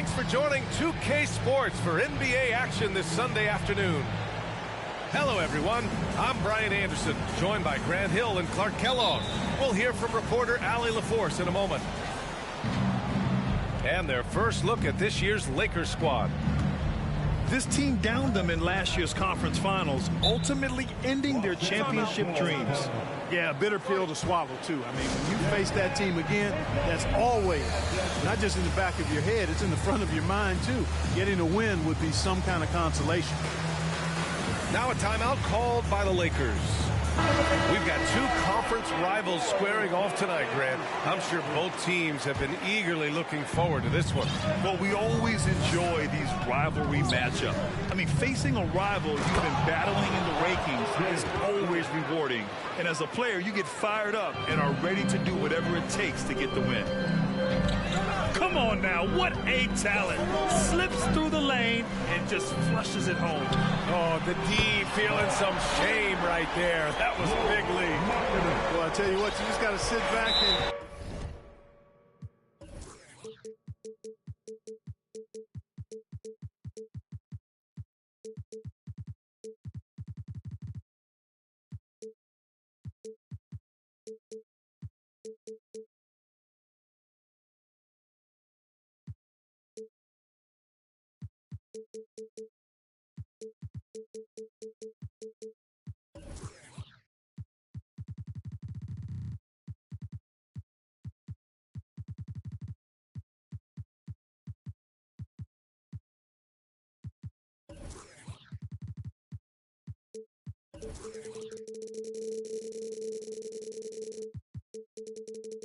Thanks for joining 2K Sports for NBA action this Sunday afternoon. Hello, everyone. I'm Brian Anderson, joined by Grant Hill and Clark Kellogg. We'll hear from reporter Allie LaForce in a moment. And their first look at this year's Lakers squad. This team downed them in last year's conference finals, ultimately ending their championship dreams. Yeah, a bitter pill to swallow, too. I mean, when you face that team again, that's always, not just in the back of your head, it's in the front of your mind, too. Getting a win would be some kind of consolation. Now a timeout called by the Lakers. We've got two conference rivals squaring off tonight, Grant. I'm sure both teams have been eagerly looking forward to this one. Well, we always enjoy these rivalry matchups. I mean, facing a rival you've been battling in the rankings is always rewarding. And as a player, you get fired up and are ready to do whatever it takes to get the win. Come on now, what a talent. Slips through the lane and just flushes it home. Oh, the D feeling some shame right there. That was a big lead. Well, I tell you what, you just got to sit back and...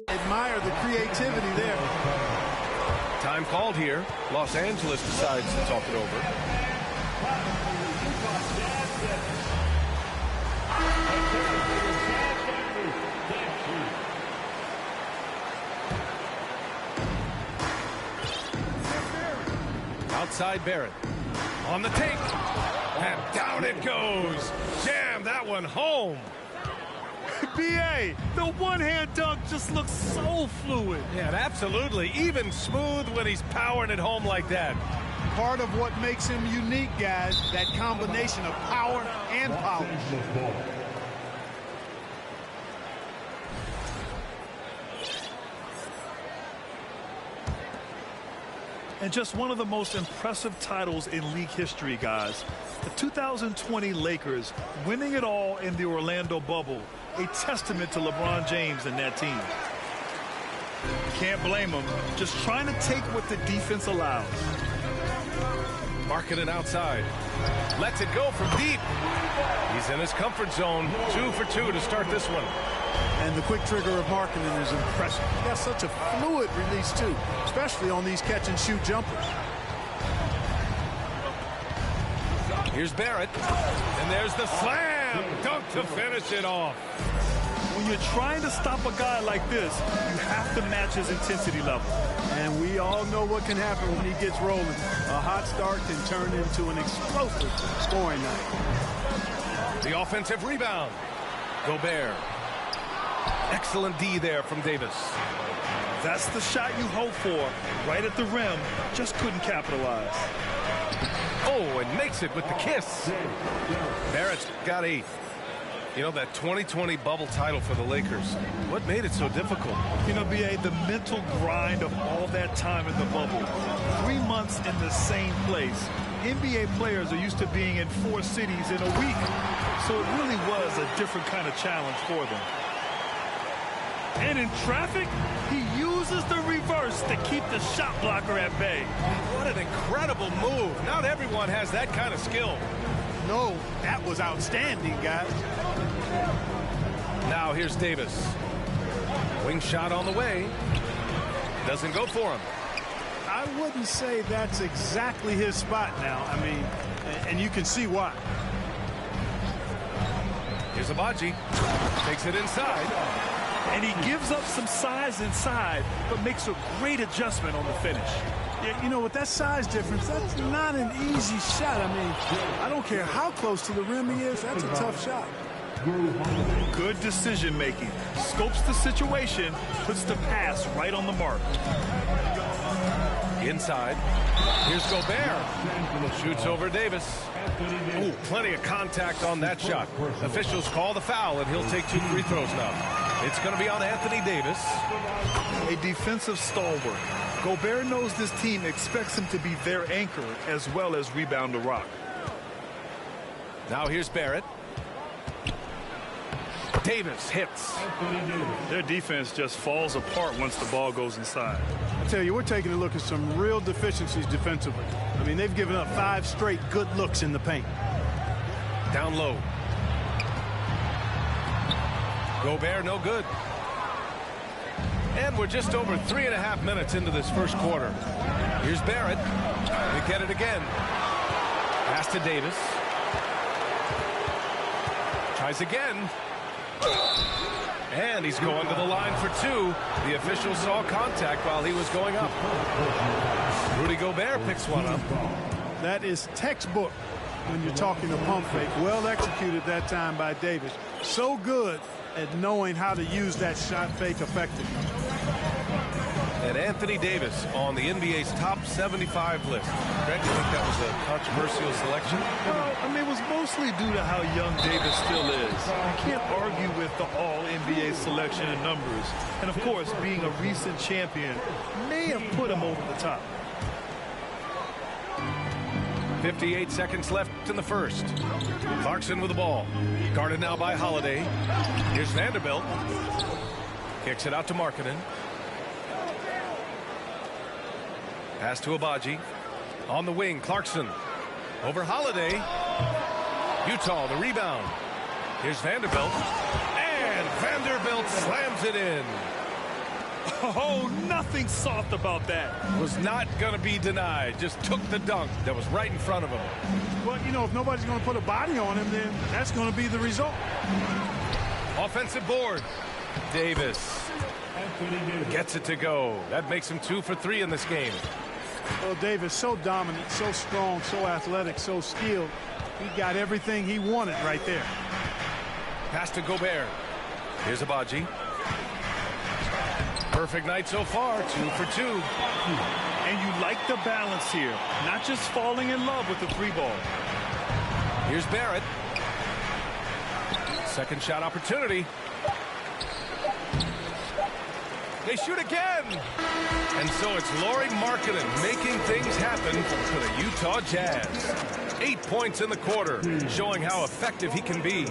admire the creativity there. Time called here. Los Angeles decides to talk it over. Outside Barrett. On the take. And down it goes. Jam that one home. B.A., the one-hand dunk just looks so fluid. Yeah, absolutely. Even smooth when he's powering it home like that. Part of what makes him unique, guys, that combination of power and power. And just one of the most impressive titles in league history, guys. The 2020 Lakers winning it all in the Orlando bubble. A testament to LeBron James and that team. Can't blame him. Just trying to take what the defense allows. Marking it outside. Lets it go from deep. He's in his comfort zone. 2 for 2 to start this one. And the quick trigger of Markkanen is impressive. He has such a fluid release, too, especially on these catch-and-shoot jumpers. Here's Barrett. And there's the slam. Dunk to finish it off. When you're trying to stop a guy like this, you have to match his intensity level. And we all know what can happen when he gets rolling. A hot start can turn into an explosive scoring night. The offensive rebound. Gobert. Excellent D there from Davis. That's the shot you hope for. Right at the rim. Just couldn't capitalize. Oh, and makes it with the kiss. Barrett's got 8. You know, that 2020 bubble title for the Lakers. What made it so difficult? You know, B.A., the mental grind of all that time in the bubble. 3 months in the same place. NBA players are used to being in 4 cities in a week. So it really was a different kind of challenge for them. And in traffic, he uses the reverse to keep the shot blocker at bay. What an incredible move. Not everyone has that kind of skill. No, that was outstanding, guys. Now here's Davis. Wing shot on the way. Doesn't go for him. I wouldn't say that's exactly his spot now. I mean, and you can see why. Here's Abaji. Takes it inside. And he gives up some size inside, but makes a great adjustment on the finish. Yeah, you know, with that size difference, that's not an easy shot. I mean, I don't care how close to the rim he is, that's a tough shot. Good decision-making. Scopes the situation, puts the pass right on the mark. Inside. Here's Gobert. Shoots over Davis. Ooh, plenty of contact on that shot. Officials call the foul, and he'll take 2 free throws now. It's going to be on Anthony Davis. A defensive stalwart. Gobert knows this team expects him to be their anchor as well as rebound the rock. Now here's Barrett. Davis hits. Their defense just falls apart once the ball goes inside. I tell you, we're taking a look at some real deficiencies defensively. I mean, they've given up 5 straight good looks in the paint. Down low. Gobert no good. And we're just over 3.5 minutes into this first quarter. Here's Barrett. They get it again. Pass to Davis. Tries again. And he's going to the line for 2. The official saw contact while he was going up. Rudy Gobert picks one up. That is textbook when you're talking to pump fake. Well executed that time by Davis. So good at knowing how to use that shot fake effectively. And Anthony Davis on the NBA's top 75 list. Greg, you think that was a controversial selection? Well, I mean, it was mostly due to how young Davis still is. You can't argue with the all-NBA selection in numbers. And, of course, being a recent champion may have put him over the top. 58 seconds left in the first. Clarkson with the ball. Guarded now by Holiday. Here's Vanderbilt. Kicks it out to Markkanen. Pass to Agbaji. On the wing, Clarkson. Over Holiday. Utah, the rebound. Here's Vanderbilt. And Vanderbilt slams it in. Oh, nothing soft about that. Was not going to be denied. Just took the dunk that was right in front of him. Well, you know, if nobody's going to put a body on him, then that's going to be the result. Offensive board. Davis gets it to go. That makes him 2 for 3 in this game. Well, Davis, so dominant, so strong, so athletic, so skilled. He got everything he wanted right there. Pass to Gobert. Here's Agbaji. Perfect night so far, 2 for 2. And you like the balance here, not just falling in love with the 3-ball. Here's Barrett. Second shot opportunity. They shoot again. And so it's Lauri Markkanen making things happen for the Utah Jazz. 8 points in the quarter, showing how effective he can be.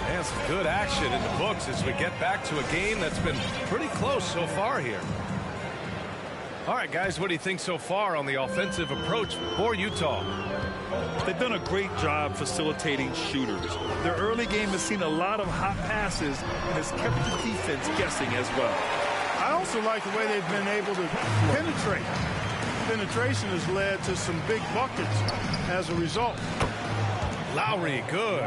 And some good action in the books as we get back to a game that's been pretty close so far here. All right, guys, what do you think so far on the offensive approach for Utah? They've done a great job facilitating shooters. Their early game has seen a lot of hot passes and has kept the defense guessing as well. I also like the way they've been able to penetrate. Penetration has led to some big buckets as a result. Lowry, good.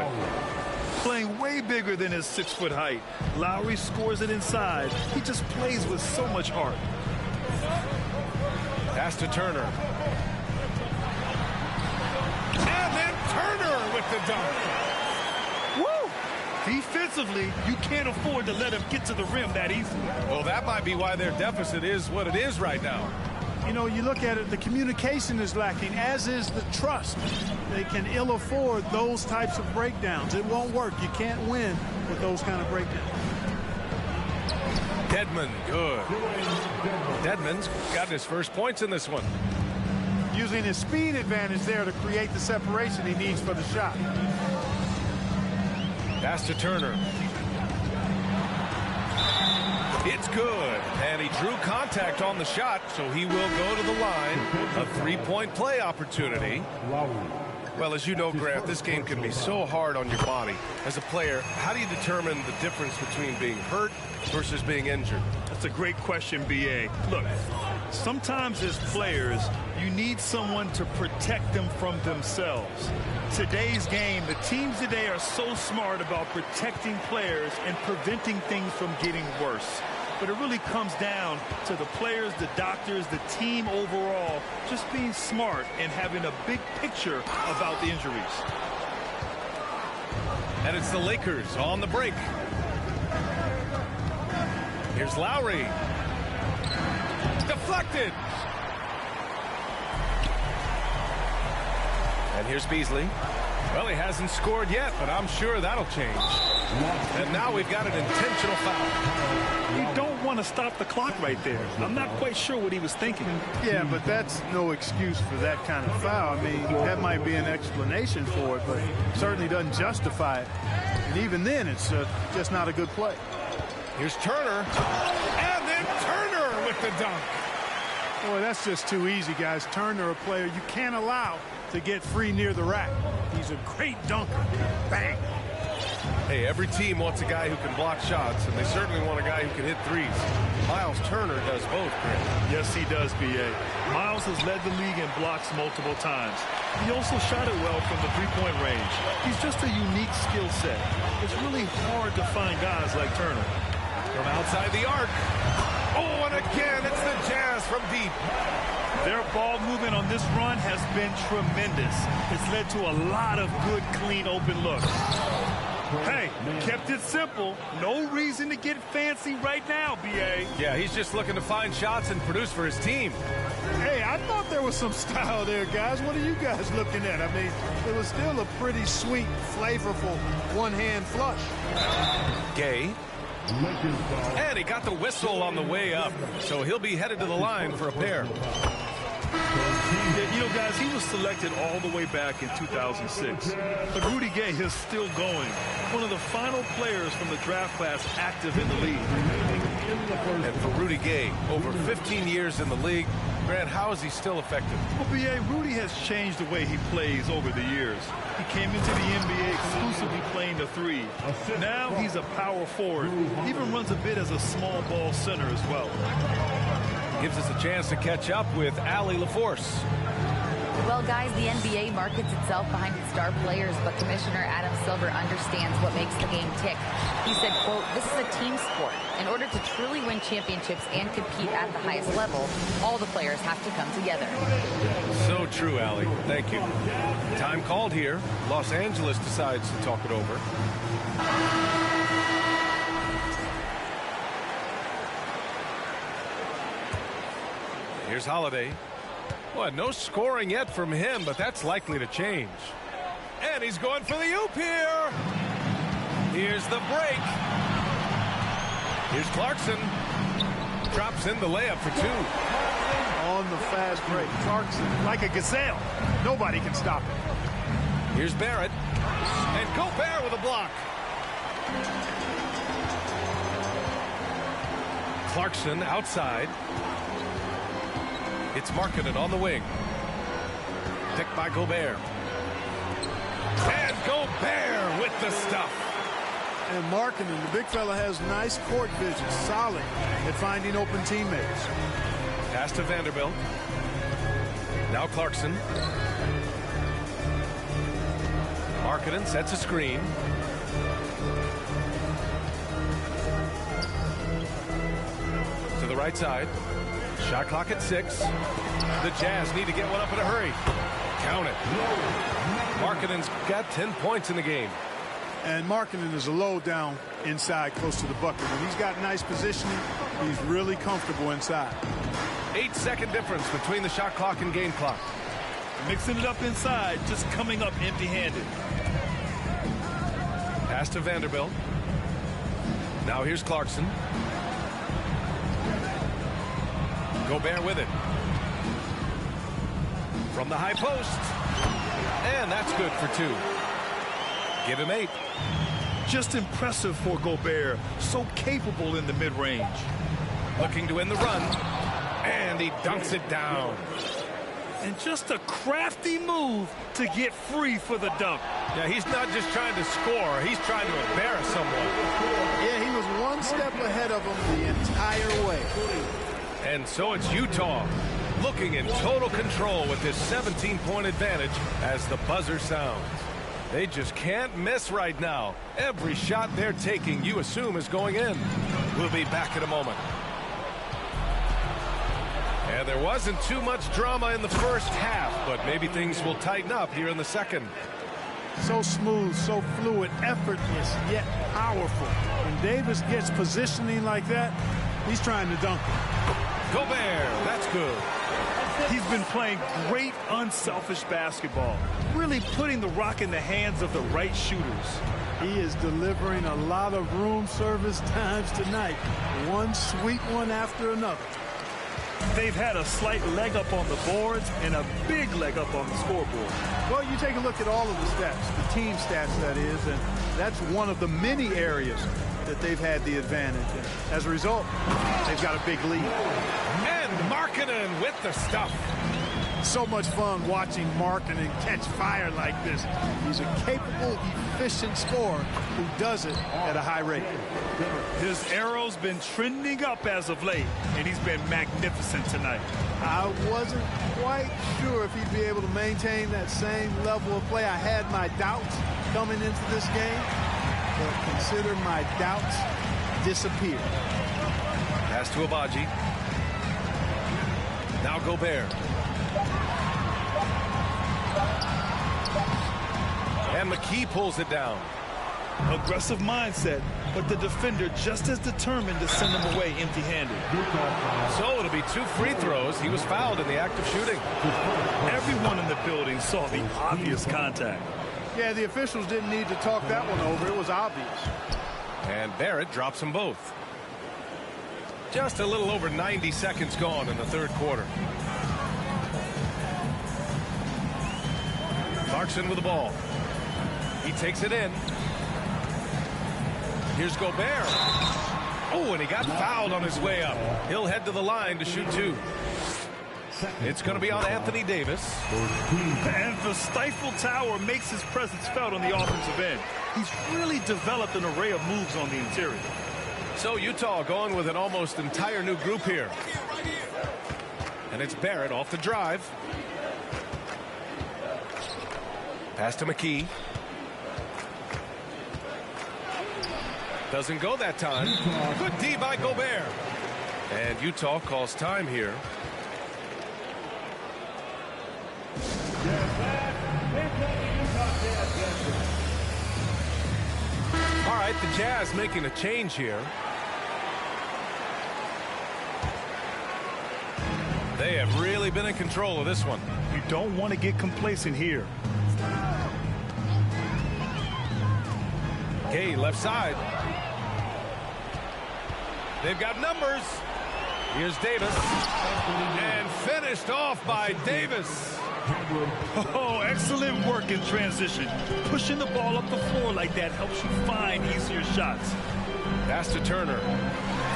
Playing way bigger than his 6-foot height. Lowry scores it inside. He just plays with so much heart. Pass to Turner. And then Turner with the dunk. Woo! Defensively, you can't afford to let him get to the rim that easily. Well, that might be why their deficit is what it is right now. You know, you look at it, the communication is lacking, as is the trust. They can ill afford those types of breakdowns. It won't work. You can't win with those kind of breakdowns. Dedmon, good. Dedmon's got his first points in this one. Using his speed advantage there to create the separation he needs for the shot. Pass to Turner. It's good. And he drew contact on the shot, so he will go to the line. A 3-point play opportunity. Well, as you know, Grant, this game can be so hard on your body. As a player, how do you determine the difference between being hurt versus being injured? That's a great question, B.A. Look, sometimes as players, you need someone to protect them from themselves. Today's game, the teams today are so smart about protecting players and preventing things from getting worse. But it really comes down to the players, the doctors, the team overall, just being smart and having a big picture about the injuries. And it's the Lakers on the break. Here's Lowry. Deflected. And here's Beasley. Well, he hasn't scored yet, but I'm sure that'll change. And now we've got an intentional foul. You don't want to stop the clock right there. I'm not quite sure what he was thinking. Yeah, but that's no excuse for that kind of foul. I mean, that might be an explanation for it, but certainly doesn't justify it. And even then, it's just not a good play. Here's Turner. And then Turner with the dunk. Boy, that's just too easy, guys. Turner, a player you can't allow to get free near the rack. He's a great dunker. Bang. Hey, every team wants a guy who can block shots, and they certainly want a guy who can hit threes. Miles Turner does both, Grant. Yes, he does, B.A. Miles has led the league in blocks multiple times. He also shot it well from the three-point range. He's just a unique skill set. It's really hard to find guys like Turner. From outside the arc. Oh, and again, it's the Jazz from deep. Their ball movement on this run has been tremendous. It's led to a lot of good, clean, open looks. Hey, kept it simple. No reason to get fancy right now, B.A. Yeah, he's just looking to find shots and produce for his team. Hey, I thought there was some style there, guys. What are you guys looking at? I mean, it was still a pretty sweet, flavorful one-hand flush. Gay. And he got the whistle on the way up, so he'll be headed to the line for a pair. Yeah, you know, guys, he was selected all the way back in 2006. But Rudy Gay is still going. One of the final players from the draft class active in the league. And for Rudy Gay, over 15 years in the league, Grant, how is he still effective? Well, B.A., Rudy has changed the way he plays over the years. He came into the NBA exclusively playing the three. Now he's a power forward. He even runs a bit as a small ball center as well. Gives us a chance to catch up with Allie LaForce. Well, guys, the NBA markets itself behind its star players, but Commissioner Adam Silver understands what makes the game tick. He said, quote, "This is a team sport. In order to truly win championships and compete at the highest level, all the players have to come together." So true, Allie. Thank you. Time called here. Los Angeles decides to talk it over. Here's Holiday. Well, no scoring yet from him, but that's likely to change. And he's going for the oop here. Here's the break. Here's Clarkson. Drops in the layup for two. On the fast break. Clarkson, like a gazelle. Nobody can stop him. Here's Barrett. And Gobert with a block. Clarkson outside. It's Markkanen on the wing. Picked by Gobert. And Gobert with the stuff. And Markkanen, the big fella, has nice court vision, solid at finding open teammates. Pass to Vanderbilt. Now Clarkson. Markkanen sets a screen. To the right side. Shot clock at 6. The Jazz need to get one up in a hurry. Count it. Markkanen's got 10 points in the game. And Markkanen is a low down inside close to the bucket. When he's got nice positioning, he's really comfortable inside. 8-second difference between the shot clock and game clock. Mixing it up inside, just coming up empty-handed. Pass to Vanderbilt. Now here's Clarkson. Gobert with it. From the high post. And that's good for 2. Give him 8. Just impressive for Gobert. So capable in the mid-range. Looking to win the run. And he dunks it down. And just a crafty move to get free for the dunk. Yeah, he's not just trying to score. He's trying to embarrass someone. Yeah, he was one step ahead of him the entire way. And so it's Utah looking in total control with this 17-point advantage as the buzzer sounds. They just can't miss right now. Every shot they're taking, you assume, is going in. We'll be back in a moment. And there wasn't too much drama in the first half, but maybe things will tighten up here in the second. So smooth, so fluid, effortless, yet powerful. When Davis gets positioning like that, He's trying to dunk it. Gobert, that's good. He's been playing great, unselfish basketball, really putting the rock in the hands of the right shooters. He is delivering a lot of room service times tonight. One sweet one after another. They've had a slight leg up on the boards and a big leg up on the scoreboard. Well, you take a look at all of the stats, the team stats, that is, and that's one of the many areas that they've had the advantage. And as a result, they've got a big lead. And Markkanen with the stuff. So much fun watching Markkanen catch fire like this. He's a capable, efficient scorer who does it at a high rate. His arrow's been trending up as of late, and he's been magnificent tonight. I wasn't quite sure if he'd be able to maintain that same level of play. I had my doubts coming into this game, but consider my doubts disappear. Pass to Agbaji. Now Gobert. And McKee pulls it down. Aggressive mindset, but the defender just as determined to send him away empty-handed. So it'll be 2 free throws. He was fouled in the act of shooting. Everyone in the building saw the obvious contact. Yeah, the officials didn't need to talk that one over. It was obvious. And Barrett drops them both. Just a little over 90 seconds gone in the third quarter. Clarkson with the ball. He takes it in. Here's Gobert. Oh, and he got fouled on his way up. He'll head to the line to shoot 2. It's going to be on Anthony Davis. And the Stifle Tower makes his presence felt on the offensive end. He's really developed an array of moves on the interior. So Utah going with an almost entire new group here. And it's Barrett off the drive. Pass to McKee. Doesn't go that time. Good D by Gobert. And Utah calls time here. All right, the Jazz making a change here. They have really been in control of this one. You don't want to get complacent here. Gay left side. They've got numbers. Here's Davis. And finished off by Davis. Oh, excellent work in transition. Pushing the ball up the floor like that helps you find easier shots. Pass to Turner.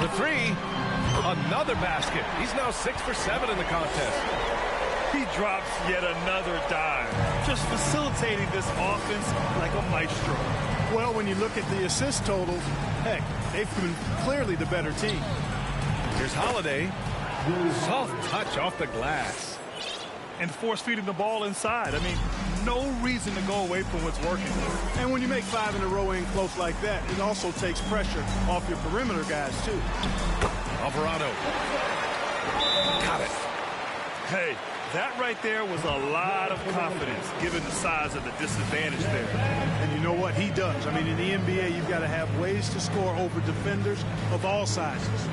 The 3. Another basket. He's now 6 for 7 in the contest. He drops yet another dime. Just facilitating this offense like a maestro. Well, when you look at the assist totals, heck, they've been clearly the better team. Here's Holiday. Soft touch off the glass. And force feeding the ball inside. I mean, no reason to go away from what's working. And when you make 5 in a row in close like that, it also takes pressure off your perimeter guys, too. Alvarado. Got it. Hey, that right there was a lot of confidence, given the size of the disadvantage there. And you know what? He does. I mean, in the NBA, you've got to have ways to score over defenders of all sizes.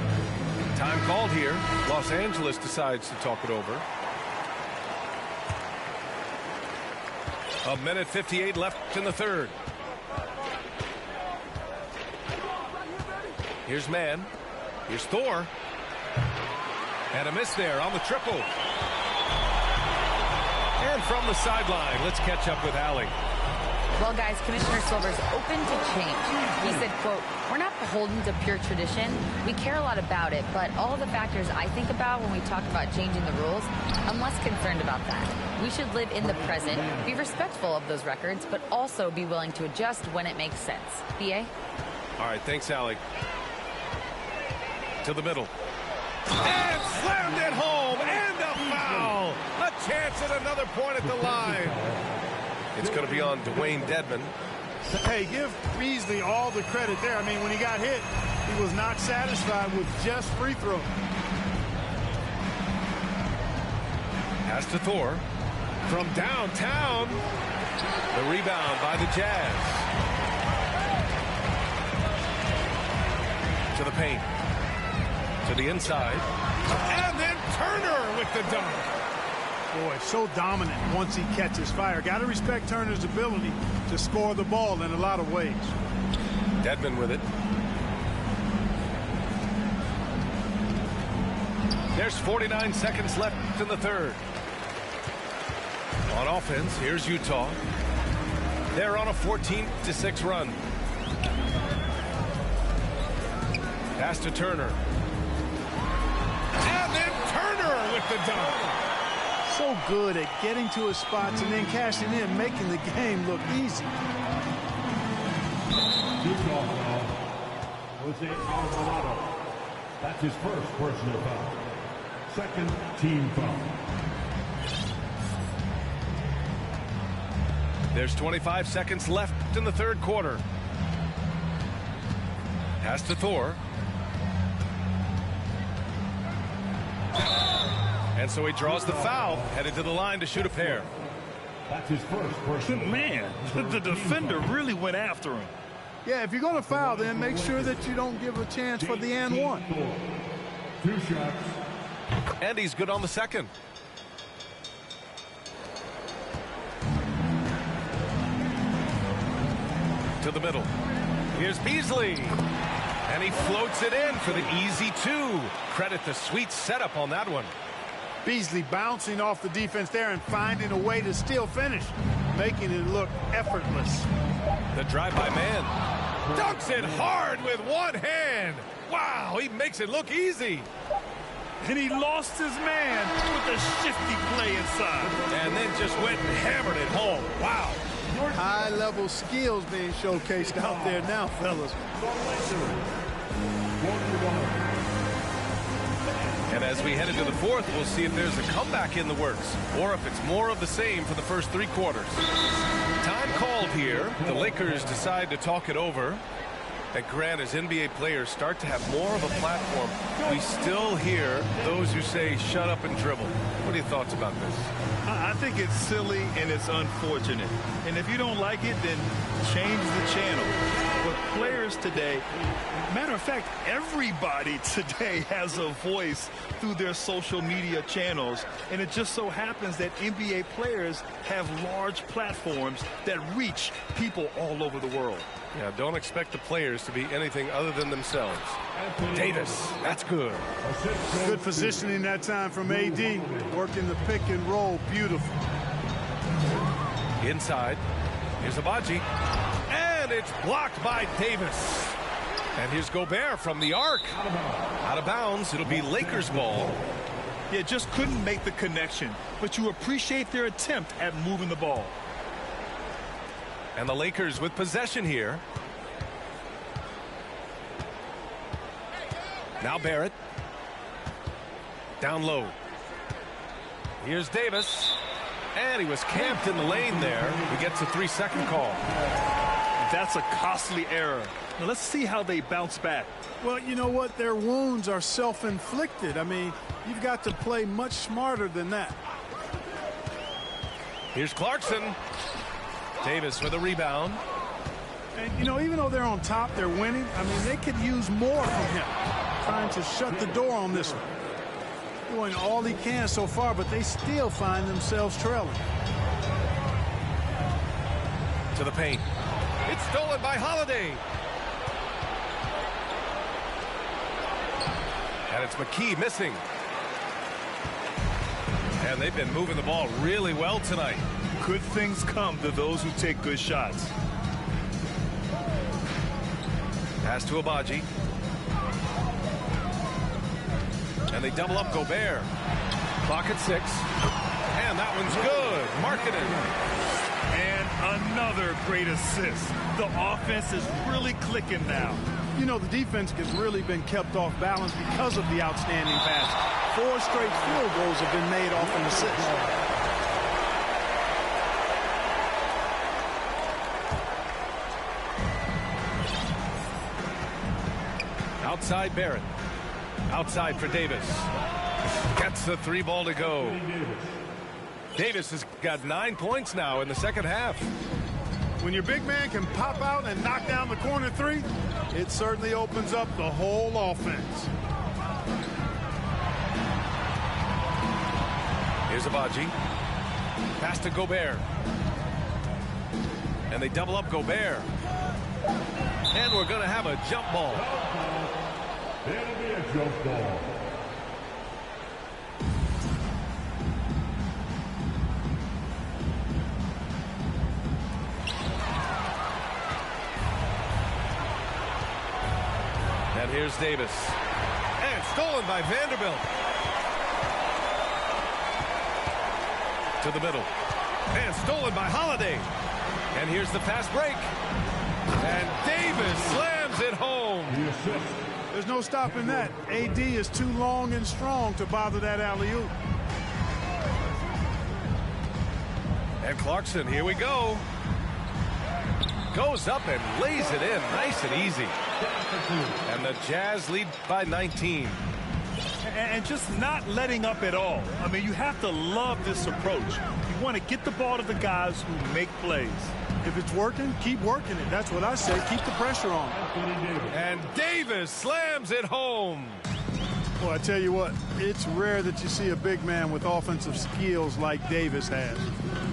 Time called here. Los Angeles decides to talk it over. 1:58 left in the third. Here's Mann. Here's Thor. And a miss there on the triple. And from the sideline, let's catch up with Allie. Well, guys, Commissioner Silver's open to change. He said, quote, "We're not beholden to pure tradition. We care a lot about it, but all the factors I think about when we talk about changing the rules, I'm less concerned about that. We should live in the present, be respectful of those records, but also be willing to adjust when it makes sense." B.A.? All right, thanks, Allie. To the middle. And slammed it home, and a foul. A chance at another point at the line. It's going to be on Dwayne Dedmon. Hey, give Beasley all the credit there. I mean, when he got hit, he was not satisfied with just free throw. Pass to Thor. From downtown. The rebound by the Jazz. To the paint. To the inside. And then Turner with the dunk. Boy, so dominant once he catches fire. Got to respect Turner's ability to score the ball in a lot of ways. Dedmon with it. There's 49 seconds left in the third. On offense, here's Utah. They're on a 14-6 run. Pass to Turner. And then Turner with the dunk. So good at getting to his spots and then cashing in, making the game look easy. Utah foul. Jose Alvarado. That's his first personal foul. Second team foul. There's 25 seconds left in the third quarter. Pass to Thor. And so he draws the foul, headed to the line to shoot a pair. That's his first personal. Man, the defender really went after him. Yeah, if you're going to foul, then make sure that you don't give a chance for the and one. 2 shots. And he's good on the second. To the middle. Here's Beasley. And he floats it in for the easy 2. Credit the sweet setup on that one. Beasley bouncing off the defense there and finding a way to still finish, making it look effortless. The drive-by man dunks it hard with one hand. Wow, he makes it look easy. And he lost his man with a shifty play inside. And then just went and hammered it home. Wow. High-level skills being showcased out there now, fellas. And as we head into the fourth, we'll see if there's a comeback in the works or if it's more of the same for the first 3 quarters. Time called here. The Lakers decide to talk it over. And Grant, as NBA players start to have more of a platform, we still hear those who say, shut up and dribble. What are your thoughts about this? I think it's silly and it's unfortunate. And if you don't like it, then change the channel. But players today, matter of fact, everybody today has a voice through their social media channels. And it just so happens that NBA players have large platforms that reach people all over the world. Yeah, don't expect the players to be anything other than themselves. Davis, that's good. Good positioning that time from AD, working the pick and roll, beautiful. Inside, here's Abaji, and it's blocked by Davis. And here's Gobert from the arc. Out of bounds, it'll be Lakers ball. Yeah, just couldn't make the connection, but you appreciate their attempt at moving the ball. And the Lakers with possession here. Now Barrett. Down low. Here's Davis. And he was camped in the lane there. He gets a 3-second call. That's a costly error. Now let's see how they bounce back. Well, you know what? Their wounds are self-inflicted. I mean, you've got to play much smarter than that. Here's Clarkson. Davis with a rebound. And, you know, even though they're on top, they're winning. I mean, they could use more from him. Trying to shut the door on this one. Doing all he can so far, but they still find themselves trailing. To the paint. It's stolen by Holiday. And it's McKee missing. And they've been moving the ball really well tonight. Good things come to those who take good shots. Pass to Abaji. And they double up Gobert. Clock at 6. And that one's good. Markkanen. And another great assist. The offense is really clicking now. You know, the defense has really been kept off balance because of the outstanding pass. 4 straight field goals have been made off an assist. Outside Barrett. Outside for Davis. Gets the 3 ball to go. Davis has got 9 points now in the second half. When your big man can pop out and knock down the corner 3, it certainly opens up the whole offense. Here's Abaji. Pass to Gobert. And they double up Gobert. And we're going to have a jump ball. It'll be a jump ball. And here's Davis. And stolen by Vanderbilt. To the middle. And stolen by Holiday. And here's the fast break. And Davis slams it home. There's no stopping that. AD is too long and strong to bother that alley-oop. And Clarkson, here we go. Goes up and lays it in nice and easy. And the Jazz lead by 19. And just not letting up at all. I mean, you have to love this approach. You want to get the ball to the guys who make plays. If it's working, keep working it. That's what I say. Keep the pressure on. And Davis slams it home. Well, I tell you what, it's rare that you see a big man with offensive skills like Davis has.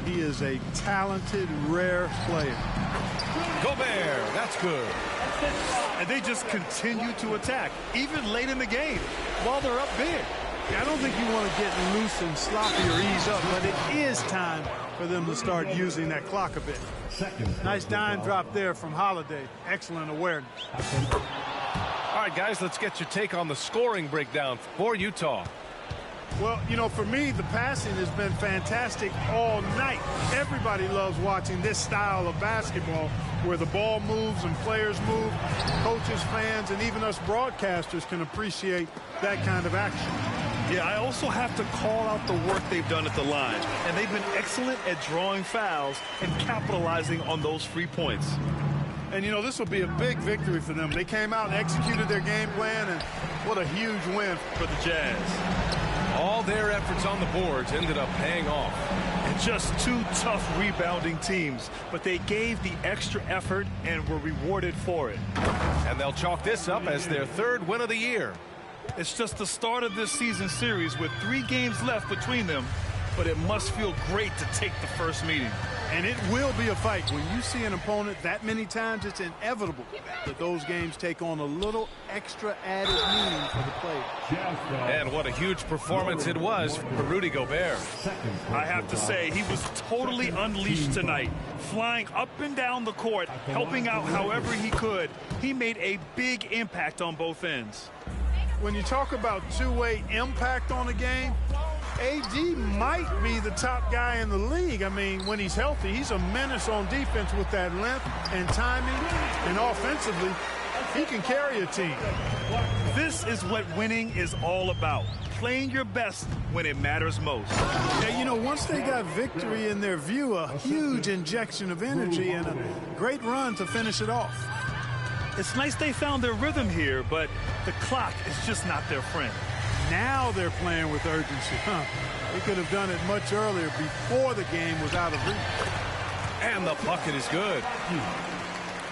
He is a talented, rare player. Gobert, that's good. And they just continue to attack, even late in the game, while they're up big. I don't think you want to get loose and sloppy or ease up, but it is time for them to start using that clock a bit. Nice dime drop there from Holiday. Excellent awareness. All right, guys, let's get your take on the scoring breakdown for Utah. Well, you know, for me, the passing has been fantastic all night. Everybody loves watching this style of basketball where the ball moves and players move. Coaches, fans, and even us broadcasters can appreciate that kind of action. Yeah, I also have to call out the work they've done at the line. And they've been excellent at drawing fouls and capitalizing on those free points. And, you know, this will be a big victory for them. They came out and executed their game plan, and what a huge win for the Jazz. All their efforts on the boards ended up paying off. And just two tough rebounding teams, but they gave the extra effort and were rewarded for it. And they'll chalk this up as their third win of the year. It's just the start of this season series with 3 games left between them, but it must feel great to take the first meeting. And it will be a fight. When you see an opponent that many times, it's inevitable that those games take on a little extra added meaning for the players. And what a huge performance it was for Rudy Gobert. I have to say, he was totally unleashed tonight, flying up and down the court, helping out however he could. He made a big impact on both ends. When you talk about two-way impact on a game, AD might be the top guy in the league. I mean, when he's healthy, he's a menace on defense with that length and timing. And offensively, he can carry a team. This is what winning is all about. Playing your best when it matters most. Yeah, you know, once they got victory in their view, a huge injection of energy and a great run to finish it off. It's nice they found their rhythm here, but the clock is just not their friend. Now they're playing with urgency. They could have done it much earlier before the game was out of reach. And the bucket is good.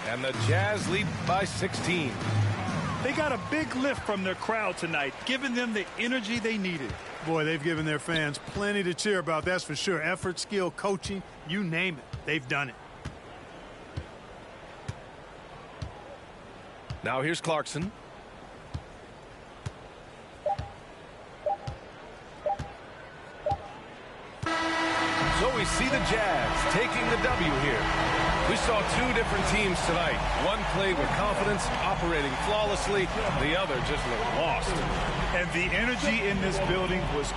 And the Jazz lead by 16. They got a big lift from their crowd tonight, giving them the energy they needed. Boy, they've given their fans plenty to cheer about, that's for sure. Effort, skill, coaching, you name it. They've done it. Now here's Clarkson. So we see the Jazz taking the W here. We saw 2 different teams tonight. One played with confidence, operating flawlessly. The other just looked lost. And the energy in this building was